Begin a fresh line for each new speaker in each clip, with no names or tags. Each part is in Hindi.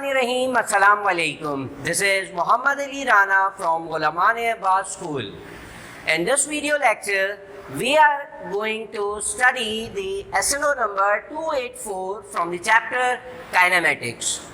Bismillahirrahmanirrahim. Assalamu alaikum. This is Muhammad Ali Rana from Ghulamane School. In this video lecture, we are going to study the SLO number 284 from the chapter Kinematics.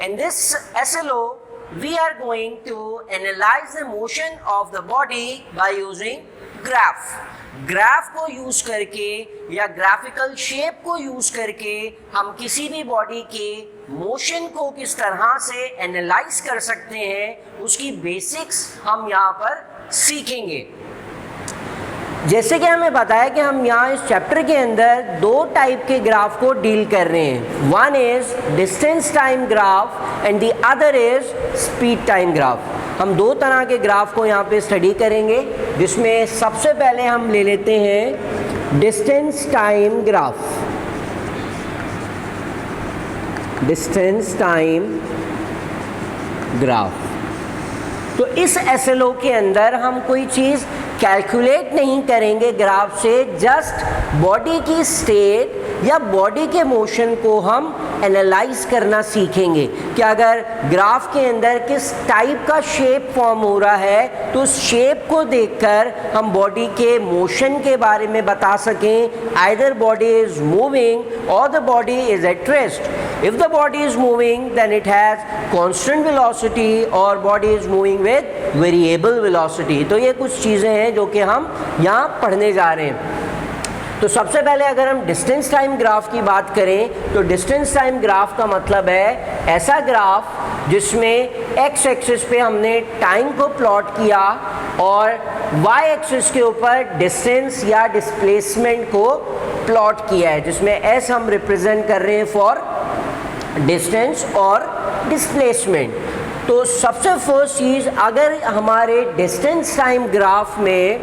In this SLO, we are going to analyze the motion of the body by using graph. Graph को यूज करके या ग्राफिकल शेप को यूज करके हम किसी भी बॉडी के मोशन को किस तरह से एनालाइज कर सकते हैं, उसकी बेसिक्स हम यहाँ पर सीखेंगे। जैसे कि हमें बताया कि हम यहाँ इस चैप्टर के अंदर दो टाइप के ग्राफ को डील कर रहे हैं। One is distance time graph and the other is speed time graph. हम दो तरह के ग्राफ को यहाँ पे स्टडी करेंगे, जिसमें सबसे पहले हम ले लेते हैं distance time graph. Distance time graph. तो इस एसएलओ के अंदर हम कोई चीज़ कैलकुलेट नहीं करेंगे ग्राफ से, जस्ट बॉडी की स्टेट या बॉडी के मोशन को हम एनालाइज करना सीखेंगे कि अगर ग्राफ के अंदर किस टाइप का शेप फॉर्म हो रहा है तो उस शेप को देखकर हम बॉडी के मोशन के बारे में बता सकें। आइदर बॉडी इज मूविंग और the body is at rest. If the body is moving, then it has constant velocity और body is moving with variable velocity। तो ये कुछ चीज़ें हैं जो कि हम यहाँ पढ़ने जा रहे हैं। तो सबसे पहले अगर हम डिस्टेंस टाइम ग्राफ की बात करें तो डिस्टेंस टाइम ग्राफ का मतलब है ऐसा ग्राफ जिसमें एक्स एक्सिस पे हमने टाइम को प्लॉट किया और वाई एक्सिस के ऊपर डिस्टेंस या डिस्प्लेसमेंट को प्लॉट किया है, जिसमें एस हम रिप्रेजेंट कर रहे हैं फॉर डिस्टेंस और डिस्प्लेसमेंट। तो सबसे फर्स्ट चीज़, अगर हमारे डिस्टेंस टाइम ग्राफ में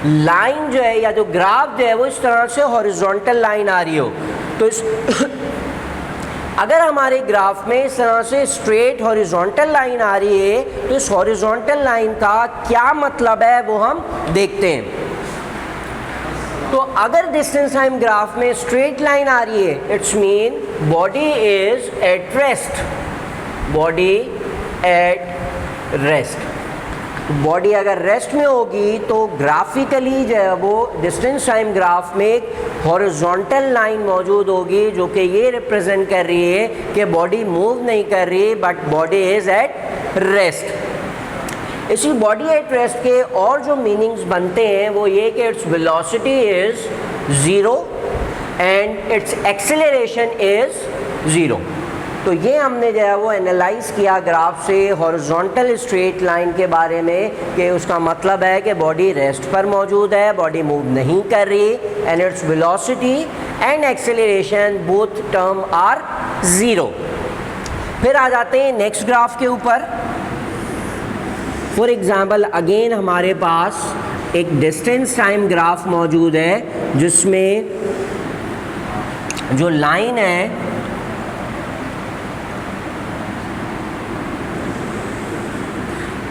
लाइन जो है या जो ग्राफ जो है वो इस तरह से हॉरिजॉन्टल लाइन आ रही हो, तो इस अगर हमारे ग्राफ में इस तरह से स्ट्रेट हॉरिजॉन्टल लाइन आ रही है तो इस हॉरिजॉन्टल लाइन का क्या मतलब है वो हम देखते हैं। तो अगर डिस्टेंस टाइम ग्राफ में स्ट्रेट लाइन आ रही है, it's mean body is at rest. Body at rest. Body अगर रेस्ट में होगी तो ग्राफिकली जो है वो डिस्टेंस टाइम ग्राफ में एक हॉरिजॉन्टल लाइन मौजूद होगी जो कि ये रिप्रेजेंट कर रही है कि बॉडी मूव नहीं कर रही but body is at rest. इसी बॉडी एट रेस्ट के और जो मीनिंग्स बनते हैं वो ये कि its velocity is zero and its acceleration is zero. तो ये हमने जो है वो एनालाइज किया ग्राफ से हॉरिजॉन्टल स्ट्रेट लाइन के बारे में कि उसका मतलब है कि बॉडी रेस्ट पर मौजूद है, बॉडी मूव नहीं कर रही and its velocity and acceleration both term are zero. फिर आ जाते हैं नेक्स्ट ग्राफ के ऊपर। फॉर एग्ज़ाम्पल अगेन हमारे पास एक डिस्टेंस टाइम ग्राफ मौजूद है जिसमें जो लाइन है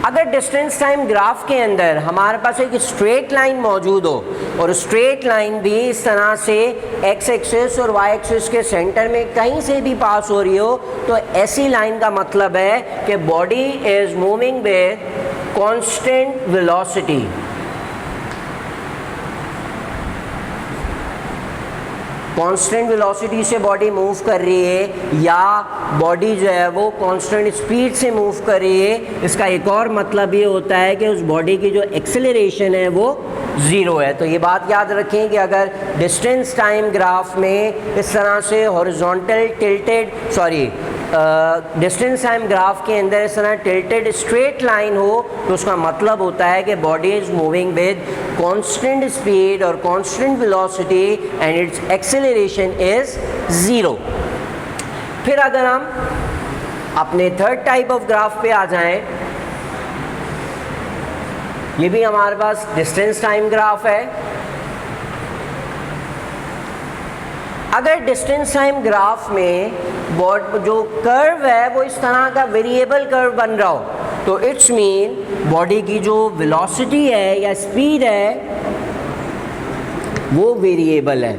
अगर डिस्टेंस टाइम ग्राफ के अंदर हमारे पास एक स्ट्रेट लाइन मौजूद हो और स्ट्रेट लाइन भी इस तरह से एक्स एक्सिस और वाई एक्सिस के सेंटर में कहीं से भी पास हो रही हो, तो ऐसी लाइन का मतलब है कि body is moving with constant velocity. Constant velocity से बॉडी मूव कर रही है या बॉडी जो है वो कांस्टेंट स्पीड से मूव कर रही है, इसका एक और मतलब ये होता है कि उस बॉडी की जो एक्सेलरेशन है वो ज़ीरो है। तो ये बात याद रखें कि अगर डिस्टेंस टाइम ग्राफ में इस तरह से horizontal tilted distance time graph के अंदर इस तरह टिल्टेड स्ट्रेट लाइन हो तो उसका मतलब होता है कि body is moving with constant speed और constant velocity and its acceleration is zero. फिर अगर हम अपने थर्ड टाइप ऑफ ग्राफ पे आ जाएं, ये भी हमारे पास डिस्टेंस टाइम ग्राफ है। अगर डिस्टेंस टाइम ग्राफ में जो कर्व है वो इस तरह का वेरिएबल कर्व बन रहा हो तो इट्स मीन बॉडी की जो वेलोसिटी है या स्पीड है वो वेरिएबल है।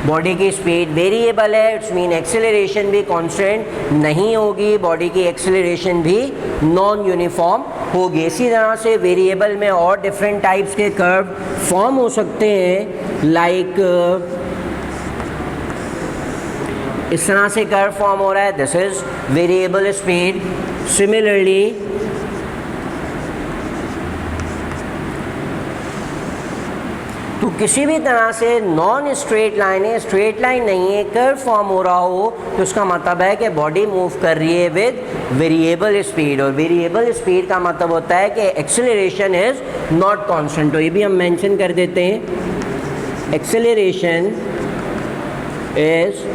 बॉडी की स्पीड वेरिएबल है, इट्स मीन एक्सेलरेशन भी कांस्टेंट नहीं होगी, बॉडी की एक्सेलरेशन भी नॉन यूनिफॉर्म होगी। इसी तरह से वेरिएबल में और डिफरेंट टाइप्स के कर्व फॉर्म हो सकते हैं, लाइक इस तरह से कर्व फॉर्म हो रहा है, this is variable speed. Similarly तो किसी भी तरह से नॉन स्ट्रेट लाइन है, स्ट्रेट लाइन नहीं है, कर्व फॉर्म हो रहा हो तो उसका मतलब है कि बॉडी मूव कर रही है विद वेरिएबल स्पीड, और वेरिएबल स्पीड का मतलब होता है कि एक्सेलरेशन इज नॉट कांस्टेंट। तो ये भी हम मेंशन कर देते हैं, acceleration is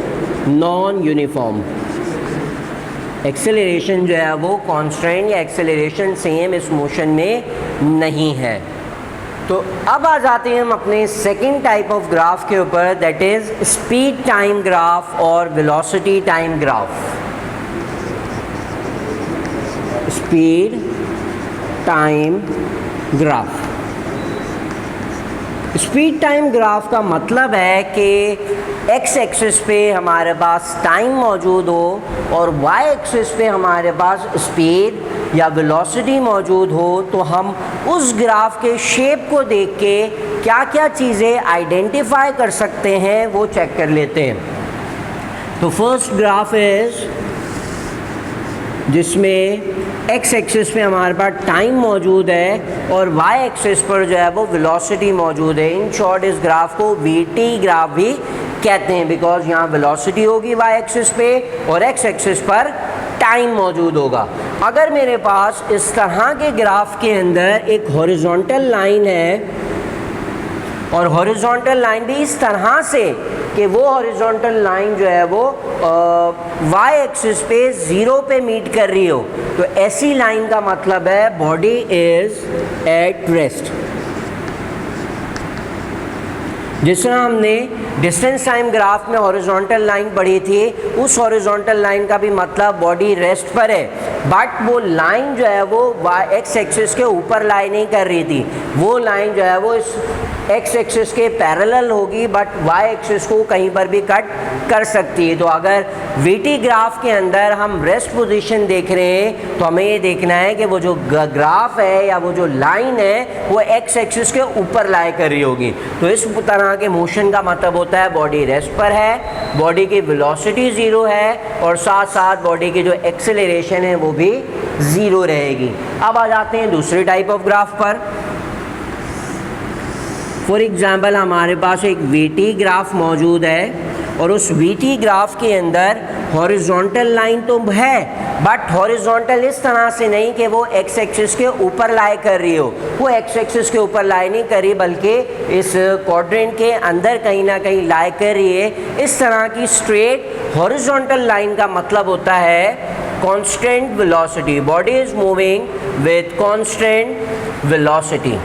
non uniform. Acceleration जो है वो कांस्टेंट या एक्सेलरेशन सेम इस मोशन में नहीं है। तो अब आ जाते हैं हम अपने सेकंड टाइप ऑफ ग्राफ के ऊपर, that is speed time graph और velocity time graph. Speed time graph, speed time graph का मतलब है कि एक्स एक्सिस पे हमारे पास टाइम मौजूद हो और वाई एक्सिस पे हमारे पास स्पीड या वेलोसिटी मौजूद हो, तो हम उस ग्राफ के शेप को देख के क्या क्या चीज़ें आइडेंटिफाई कर सकते हैं वो चेक कर लेते हैं। तो फर्स्ट ग्राफ इज जिसमें एक्स एक्सिस पे हमारे पास टाइम मौजूद है और वाई एक्सिस पर जो है वो वेलोसिटी मौजूद है। इन शॉर्ट इस ग्राफ को वीटी ग्राफ भी कहते हैं, बिकॉज यहाँ वेलोसिटी होगी वाई एक्सिस पे और एक्स एक्सिस पर टाइम मौजूद होगा। अगर मेरे पास इस तरह के ग्राफ के अंदर एक हॉरिजॉन्टल लाइन है और हॉरिजॉन्टल लाइन भी इस तरह से कि वो हॉरिजॉन्टल लाइन जो है वो वाई एक्सिस पे 0 पे मीट कर रही हो, तो ऐसी लाइन का मतलब है बॉडी इज एट रेस्ट। जिस तरह हमने डिस्टेंस टाइम ग्राफ में हॉरिजॉन्टल लाइन पढ़ी थी, उस हॉरिजॉन्टल लाइन का भी मतलब बॉडी रेस्ट पर है, बट वो लाइन जो है वो एक्स एक्सिस के ऊपर लाई नहीं कर रही थी, वो लाइन जो है वो इस एक्स एक्सिस के पैरेलल होगी, बट वाई एक्सिस को कहीं पर भी कट कर सकती है। तो अगर वीटी ग्राफ के अंदर हम रेस्ट पोजीशन देख रहे हैं तो हमें ये देखना है कि वो जो ग्राफ है या वो जो लाइन है वो एक्स एक्सिस के ऊपर लाई कर रही होगी। तो इस तरह के मोशन का मतलब होता है बॉडी रेस्ट पर है, बॉडी की वेलोसिटी 0 है और साथ साथ बॉडी की जो एक्सेलरेशन है वो भी 0 रहेगी। अब आ जाते हैं दूसरे टाइप ऑफ ग्राफ पर। फॉर एग्जाम्पल हमारे पास एक वीटी ग्राफ मौजूद है और उस वीटी ग्राफ के अंदर हॉरिजॉन्टल लाइन तो है, बट हॉरिजॉन्टल इस तरह से नहीं कि वो एक्स एक्सिस के ऊपर लाई कर रही हो, वो एक्स एक्सिस के ऊपर लाई नहीं कर रही बल्कि इस क्वाड्रेंट के अंदर कहीं ना कहीं लाई कर रही है। इस तरह की स्ट्रेट हॉरिजॉन्टल लाइन का मतलब होता है constant velocity, body is moving with constant velocity,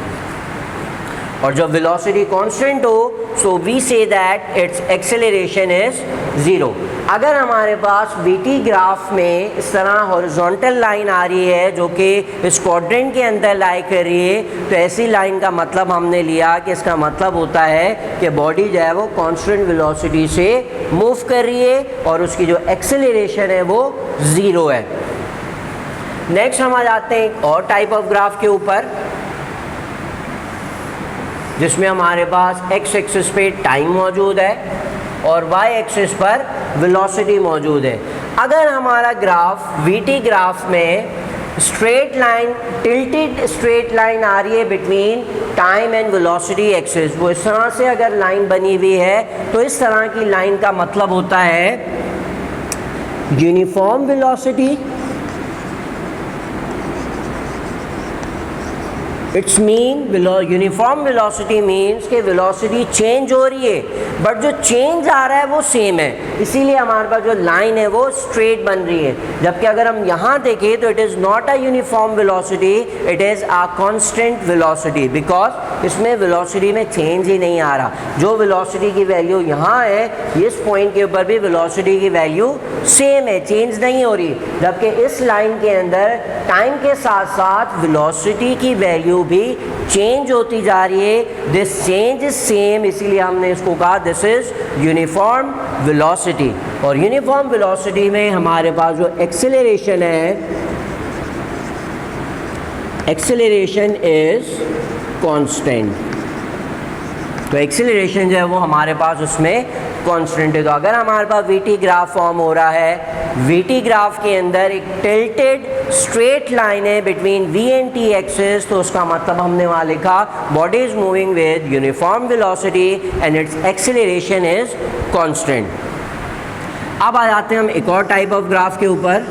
और जब वेलोसिटी कांस्टेंट हो so we say that its acceleration is 0। अगर हमारे पास वीटी ग्राफ में इस तरह हॉरिजॉन्टल लाइन आ रही है जो कि इस क्वाड्रेंट के अंदर लाई कर रही है, तो ऐसी लाइन का मतलब हमने लिया कि इसका मतलब होता है कि बॉडी जो है वो कांस्टेंट वेलोसिटी से मूव कर रही है और उसकी जो एक्सेलरेशन है वो 0 है। नेक्स्ट हम आ जाते हैं एक और टाइप ऑफ ग्राफ के ऊपर जिसमें हमारे पास एक्स एक्सिस पे टाइम मौजूद है और वाई एक्सिस पर वेलोसिटी मौजूद है। अगर हमारा ग्राफ वीटी ग्राफ में straight line, tilted straight line आ रही है between time and velocity axis, वो इस तरह से अगर लाइन बनी हुई है तो इस तरह की लाइन का मतलब होता है uniform velocity. It's mean uniform velocity means कि वेलोसिटी चेंज हो रही है बट जो चेंज आ रहा है वो सेम है, इसीलिए हमारे पास जो लाइन है वो स्ट्रेट बन रही है। जबकि अगर हम यहाँ देखें तो it is not a uniform velocity, it is a constant velocity because इसमें वेलोसिटी में चेंज ही नहीं आ रहा। जो वेलोसिटी की वैल्यू यहाँ है, इस पॉइंट के ऊपर भी वेलोसिटी की वैल्यू सेम है, चेंज नहीं हो रही। जबकि इस लाइन के अंदर टाइम के साथ साथ वेलोसिटी की वैल्यू भी चेंज होती जा रही है। दिस चेंज इज सेम, इसीलिए हमने इसको कहा दिस इज यूनिफॉर्म वेलोसिटी। और यूनिफॉर्म वेलोसिटी में हमारे पास जो एक्सेलरेशन है, एक्सेलरेशन इज कांस्टेंट। तो एक्सेलरेशन जो है वो हमारे पास उसमें कांस्टेंट है। तो अगर हमारे पास वीटी ग्राफ फॉर्म हो रहा है, वीटी ग्राफ के अंदर एक टिल्टेड स्ट्रेट लाइन है between V and T axis, तो उसका मतलब हमने वहाँ लिखा body is moving with uniform velocity and its acceleration is constant. अब आ जाते हैं हम एक और टाइप ऑफ ग्राफ के ऊपर,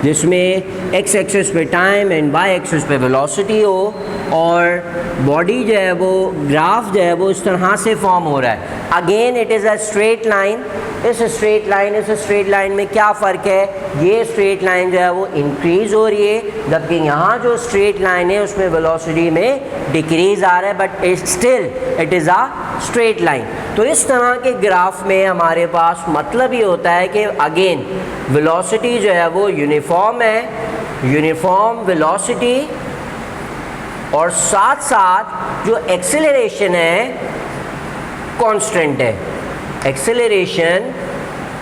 जिसमें एक्स एक्सिस पे टाइम एंड वाई एक्सिस पे वेलोसिटी हो और बॉडी जो है वो ग्राफ जो है वो इस तरह से फॉर्म हो रहा है। Again it is a straight line. इस स्ट्रेट लाइन में क्या फ़र्क है, ये स्ट्रेट लाइन जो है वो इंक्रीज़ हो रही है, जबकि यहाँ जो स्ट्रेट लाइन है उसमें वेलोसिटी में डिक्रीज़ आ रहा है, but still it is a straight line. तो इस तरह के ग्राफ में हमारे पास मतलब ये होता है कि अगेन वेलोसिटी जो है वो यूनिफॉर्म है, यूनिफॉर्म वेलोसिटी, और साथ साथ जो एक्सेलरेशन है कांस्टेंट है, एक्सेलरेशन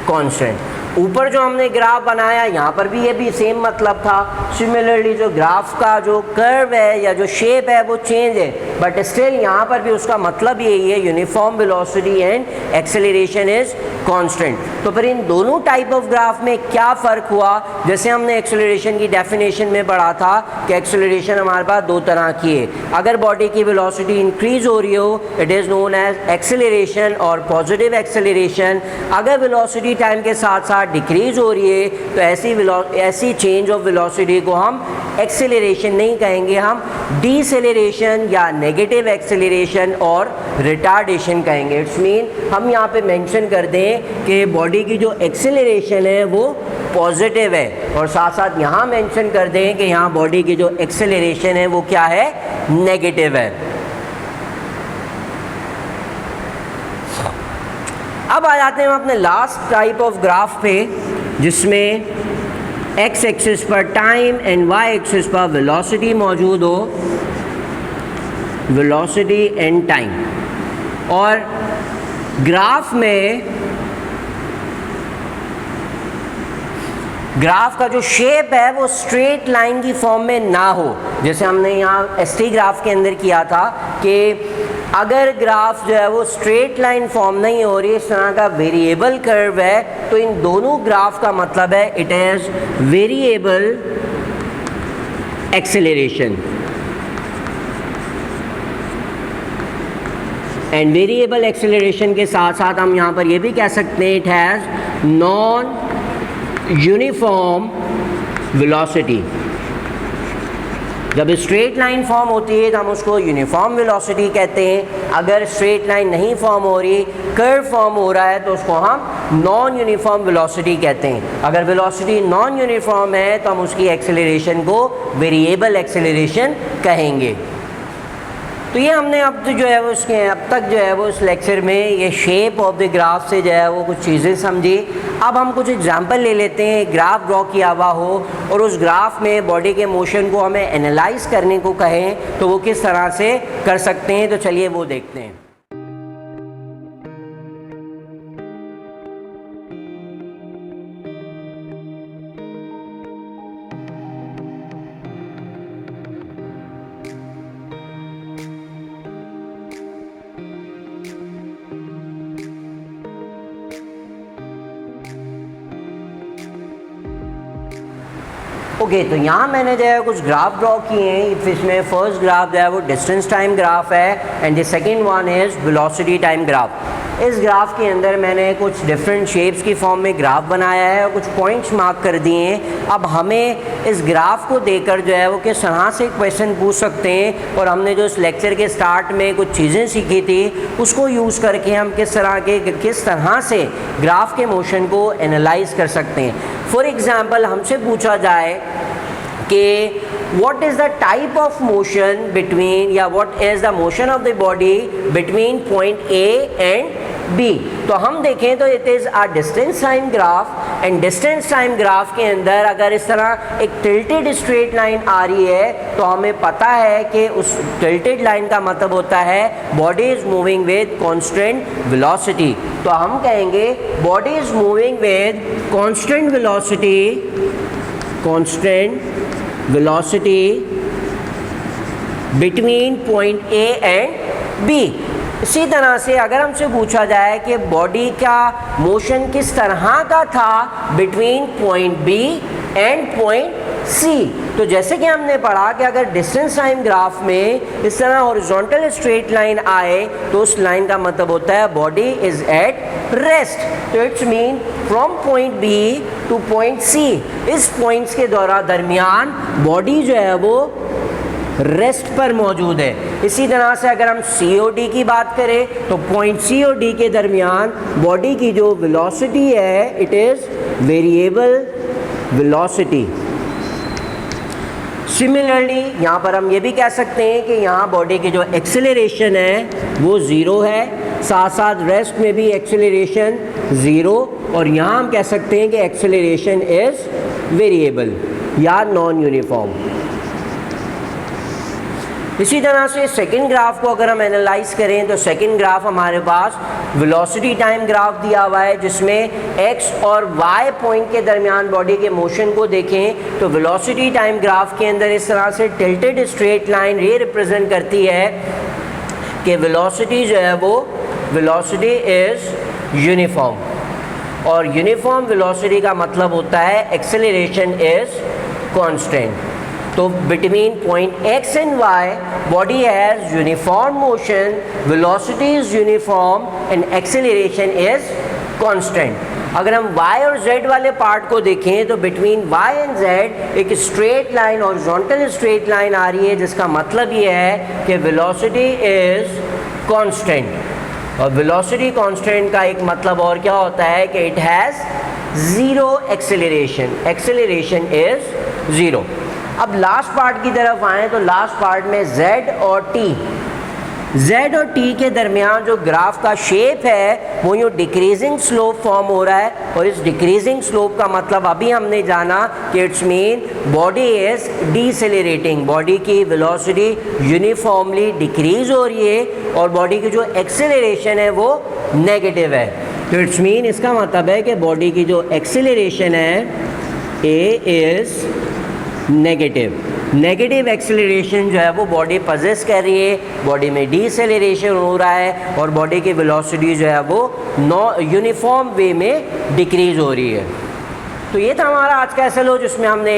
कांस्टेंट। ऊपर जो हमने ग्राफ बनाया यहाँ पर भी ये भी सेम मतलब था। सिमिलरली जो ग्राफ का जो कर्व है या जो शेप है वो चेंज है, बट स्टिल यहाँ पर भी उसका मतलब यही है, uniform velocity and acceleration is constant. तो फिर इन दोनों टाइप ऑफ ग्राफ में क्या फ़र्क हुआ, जैसे हमने एक्सेलरेशन की डेफिनेशन में पढ़ा था कि एक्सेलरेशन हमारे पास दो तरह की है। अगर बॉडी की वेलोसिटी इंक्रीज हो रही हो, it is known as acceleration और पॉजिटिव एक्सेलरेशन। अगर वेलोसिटी टाइम के साथ साथ डिक्रीज हो रही है तो ऐसी चेंज ऑफ वेलोसिटी को हम एक्सेलरेशन नहीं कहेंगे, हम डीसेलरेशन या नेगेटिव एक्सेलरेशन और रिटार्डेशन कहेंगे। इट्स मीन हम यहाँ पे मेंशन कर दें कि बॉडी की जो एक्सेलरेशन है वो पॉजिटिव है, और साथ साथ यहाँ मेंशन कर दें कि यहाँ बॉडी की जो एक्सेलरेशन है वो क्या है, नेगेटिव है। अब आ जाते हैं हम अपने लास्ट टाइप ऑफ ग्राफ पे, जिसमें एक्स एक्सिस पर टाइम एंड वाई एक्सिस पर वेलोसिटी मौजूद हो, वेलोसिटी एंड टाइम। और ग्राफ का जो शेप है वो स्ट्रेट लाइन की फॉर्म में ना हो, जैसे हमने यहाँ एसटी ग्राफ के अंदर किया था कि अगर ग्राफ जो है वो स्ट्रेट लाइन फॉर्म नहीं हो रही, इस तरह का वेरिएबल कर्व है, तो इन दोनों ग्राफ का मतलब है it is variable acceleration. And variable acceleration के साथ साथ हम यहाँ पर ये भी कह सकते हैं it has non uniform velocity. जब स्ट्रेट लाइन फॉर्म होती है तो हम उसको यूनिफॉर्म वेलोसिटी कहते हैं। अगर स्ट्रेट लाइन नहीं फॉर्म हो रही, कर्व फॉर्म हो रहा है, तो उसको हम नॉन यूनिफॉर्म वेलोसिटी कहते हैं। अगर वेलोसिटी नॉन यूनिफॉर्म है तो हम उसकी एक्सेलरेशन को वेरिएबल एक्सेलरेशन कहेंगे। तो ये हमने अब जो है वो उसके अब तक जो है वो इस लेक्चर में ये शेप ऑफ द ग्राफ से जो है वो कुछ चीज़ें समझी। अब हम कुछ एग्जांपल ले लेते हैं। ग्राफ ड्रॉ किया हुआ हो और उस ग्राफ में बॉडी के मोशन को हमें एनालाइज करने को कहें तो वो किस तरह से कर सकते हैं, तो चलिए वो देखते हैं। ओके, तो यहाँ मैंने जो है कुछ ग्राफ ड्रॉ किए हैं। इसमें फर्स्ट ग्राफ जो है वो डिस्टेंस टाइम ग्राफ है and the second one is velocity time graph. इस ग्राफ के अंदर मैंने कुछ डिफरेंट शेप्स की फॉर्म में ग्राफ बनाया है और कुछ पॉइंट्स मार्क कर दिए हैं। अब हमें इस ग्राफ को देखकर जो है वो किस तरह से क्वेश्चन पूछ सकते हैं, और हमने जो इस लेक्चर के स्टार्ट में कुछ चीज़ें सीखी थी उसको यूज़ करके हम किस तरह से ग्राफ के मोशन को एनालाइज कर सकते हैं। फॉर एग्ज़ाम्पल हमसे पूछा जाए कि what is the type of motion between या what is the motion of the body between point A and B। तो हम देखें तो it is a distance time graph and distance time graph के अंदर अगर इस तरह एक टिल्टेड स्ट्रेट लाइन आ रही है तो हमें पता है कि उस टिल्टेड लाइन का मतलब होता है body is moving with constant velocity. तो हम कहेंगे body is moving with constant velocity between point A and B. इसी तरह से अगर हमसे पूछा जाए कि बॉडी का मोशन किस तरह का था between point B and point C, तो जैसे कि हमने पढ़ा कि अगर डिस्टेंस टाइम ग्राफ में इस तरह हॉरिजॉन्टल स्ट्रेट लाइन आए तो उस लाइन का मतलब होता है बॉडी इज एट रेस्ट। तो its mean from point B to point C, इस पॉइंट्स के दरमियान बॉडी जो है वो रेस्ट पर मौजूद है। इसी तरह से अगर हम COD की बात करें तो पॉइंट C और D के दरमियान बॉडी की जो वेलोसिटी है it is variable velocity. Similarly यहाँ पर हम ये भी कह सकते हैं कि यहाँ बॉडी की जो एक्सेलरेशन है वो ज़ीरो है, साथ साथ रेस्ट में भी एक्सेलरेशन ज़ीरो, और यहाँ हम कह सकते हैं कि एक्सेलरेशन इज़ वेरिएबल या नॉन यूनिफॉर्म। इसी तरह से सेकंड ग्राफ को अगर हम एनालाइज करें तो सेकंड ग्राफ हमारे पास वेलोसिटी टाइम ग्राफ दिया हुआ है जिसमें x और y पॉइंट के दरमियान बॉडी के मोशन को देखें तो वेलोसिटी टाइम ग्राफ के अंदर इस तरह से टिल्टेड स्ट्रेट लाइन ये रिप्रेजेंट करती है कि वेलोसिटी जो है वो वेलोसिटी इज़ यूनिफॉर्म, और यूनिफॉर्म वेलोसिटी का मतलब होता है एक्सेलरेशन इज़ कांस्टेंट। तो between point x and y body has uniform motion, velocity is uniform and acceleration is constant. अगर हम y और z वाले पार्ट को देखें तो बिटवीन y एंड z एक straight line horizontal straight line आ रही है जिसका मतलब ये है कि वेलोसिटी इज़ कांस्टेंट, और वेलोसिटी कांस्टेंट का एक मतलब और क्या होता है कि it has zero acceleration, acceleration is zero. अब लास्ट पार्ट की तरफ आएँ तो लास्ट पार्ट में Z और T के दरमियान जो ग्राफ का शेप है वो यूँ डिक्रीजिंग स्लोप फॉर्म हो रहा है, और इस डिक्रीजिंग स्लोप का मतलब अभी हमने जाना कि its mean body is decelerating, body की वेलोसिटी यूनिफॉर्मली डिक्रीज हो रही है और बॉडी की जो एक्सेलरेशन है वो नेगेटिव है। तो इट्स मीन इसका मतलब है कि बॉडी की जो एक्सेलरेशन है A इज़ नेगेटिव एक्सेलरेशन जो है वो बॉडी पजेस कर रही है, बॉडी में डीसेलरेशन हो रहा है और बॉडी की वेलोसिटी जो है वो यूनिफॉर्म वे में डिक्रीज हो रही है। तो ये था हमारा आज का SLO जिसमें हमने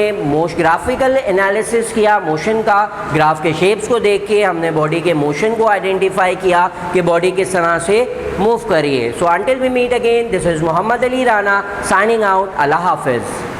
ग्राफिकल एनालिसिस किया मोशन का, ग्राफ के शेप्स को देख के हमने बॉडी के मोशन को आइडेंटिफाई किया कि बॉडी किस तरह से मूव कर रही है। So until we meet again, this is Mohammad Ali Rana signing out. अल्लाह हाफिज़।